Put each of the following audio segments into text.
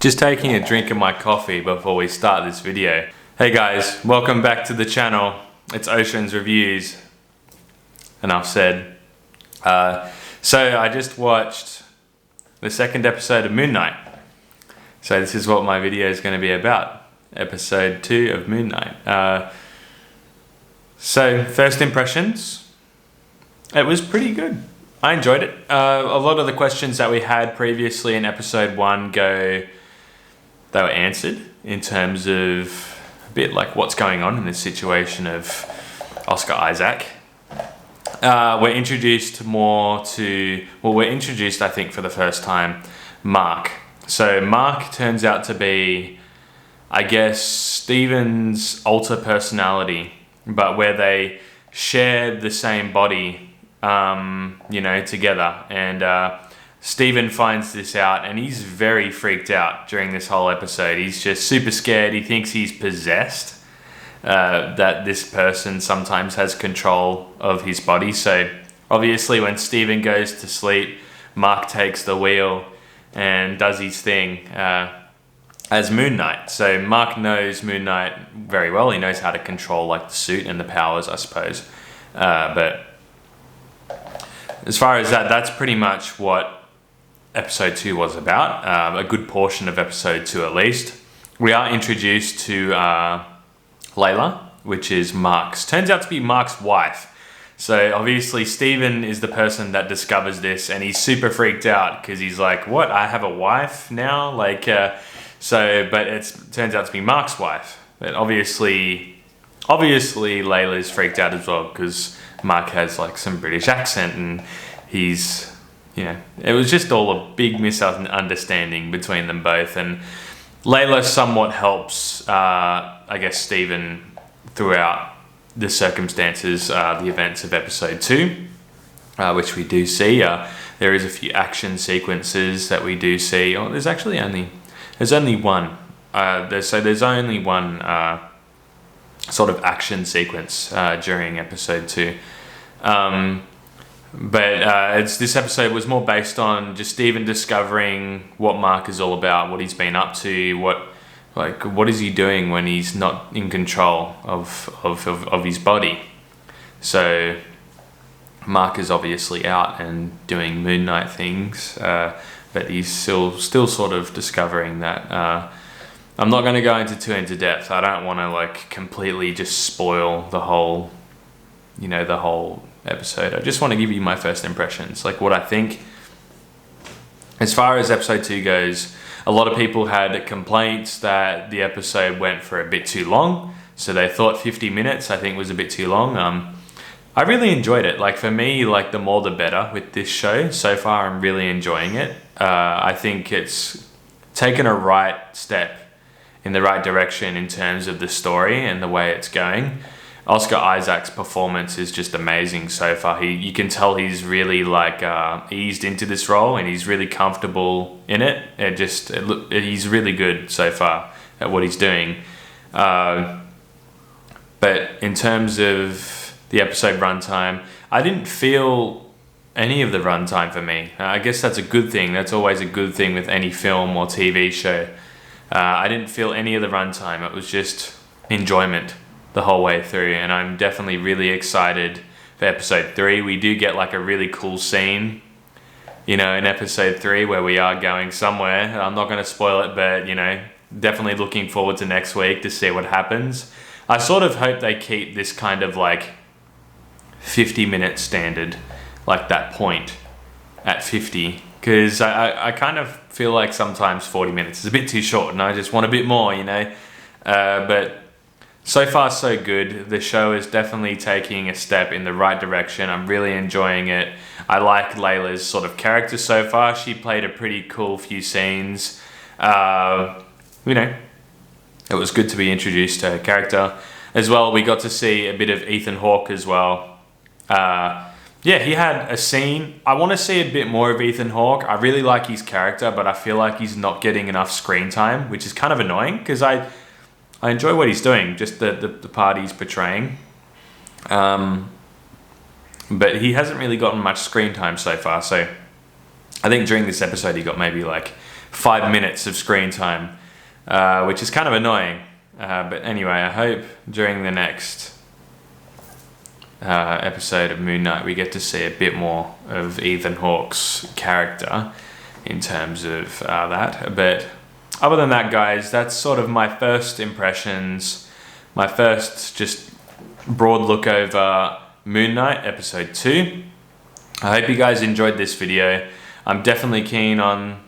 Just taking a drink of my coffee before we start this video. Hey guys, welcome back to the channel. It's Oceans Reviews. Enough said. So I just watched the second episode of MoonKnight. So this is what my video is going to be about. Episode 2 of MoonKnight. So first impressions. It was pretty good. I enjoyed it. A lot of the questions that we had previously in episode 1 they were answered in terms of a bit like what's going on in this situation of Oscar Isaac. We're introduced we're introduced, I think, for the first time, Mark. So Mark turns out to be, I guess, Steven's alter personality, but where they share the same body, together. And Steven finds this out and he's very freaked out during this whole episode. He's just super scared. He thinks he's possessed, that this person sometimes has control of his body. So obviously when Steven goes to sleep, Mark takes the wheel and does his thing as MoonKnight. So Mark knows MoonKnight very well. He knows how to control like the suit and the powers, I suppose. But as far as that's pretty much what episode 2 was about. A good portion of episode 2 at least. We are introduced to Layla, which is turns out to be Mark's wife. So obviously Steven is the person that discovers this and he's super freaked out because he's like, what, I have a wife now? But it turns out to be Mark's wife. But obviously Layla's freaked out as well because Mark has like some British accent and it was just all a big misunderstanding between them both. And Layla somewhat helps, I guess, Steven throughout the circumstances, the events of episode 2, which we do see. There is a few action sequences that we do see. Oh, there's only one. There's only one sort of action sequence during episode 2. This episode was more based on just Steven discovering what Mark is all about, what he's been up to, what is he doing when he's not in control of his body. So Mark is obviously out and doing MoonKnight things, but he's still sort of discovering that. I'm not going to go into depth. I don't want to completely just spoil the whole episode. I just want to give you my first impressions, what I think. As far as episode 2 goes, a lot of people had complaints that the episode went for a bit too long. So they thought 50 minutes, I think, was a bit too long. I really enjoyed it. For me, the more the better with this show. So far, I'm really enjoying it. I think it's taken a right step in the right direction in terms of the story and the way it's going. Oscar Isaac's performance is just amazing so far. You can tell he's really eased into this role and he's really comfortable in it. He's really good so far at what he's doing. But in terms of the episode runtime, I didn't feel any of the runtime for me. I guess that's a good thing. That's always a good thing with any film or TV show. I didn't feel any of the runtime. It was just enjoyment the whole way through, and I'm definitely really excited for episode 3. We do get a really cool scene, in episode 3 where we are going somewhere. I'm not going to spoil it, but definitely looking forward to next week to see what happens. I sort of hope they keep this kind of 50-minute standard, that point at 50, because I kind of feel like sometimes 40 minutes is a bit too short and I just want a bit more, but so far, so good. The show is definitely taking a step in the right direction. I'm really enjoying it. I like Layla's sort of character so far. She played a pretty cool few scenes. It was good to be introduced to her character. As well, we got to see a bit of Ethan Hawke as well. He had a scene. I want to see a bit more of Ethan Hawke. I really like his character, but I feel like he's not getting enough screen time, which is kind of annoying because I enjoy what he's doing, just the part he's portraying. But he hasn't really gotten much screen time so far. So I think during this episode he got maybe 5 minutes of screen time, which is kind of annoying. But anyway, I hope during the next episode of Moon Knight we get to see a bit more of Ethan Hawke's character in terms of that. But other than that, guys, that's sort of my first impressions, my first just broad look over Moon Knight episode 2. I hope you guys enjoyed this video. I'm definitely keen on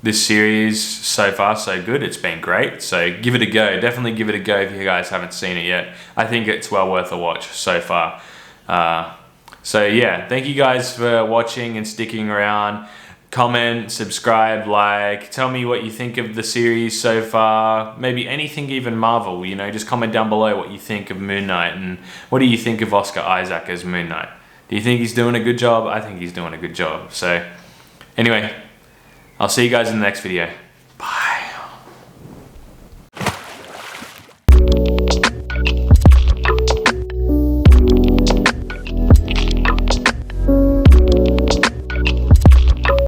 this series. So far so good. It's been great, so give it a go. Definitely give it a go if you guys haven't seen it yet. I think it's well worth a watch so far. So yeah, thank you guys for watching and sticking around. Comment, subscribe, like, tell me what you think of the series so far. Maybe anything, even Marvel, you know, just comment down below what you think of Moon Knight, and what do you think of Oscar Isaac as Moon Knight? Do you think he's doing a good job? I think he's doing a good job. So anyway, I'll see you guys in the next video.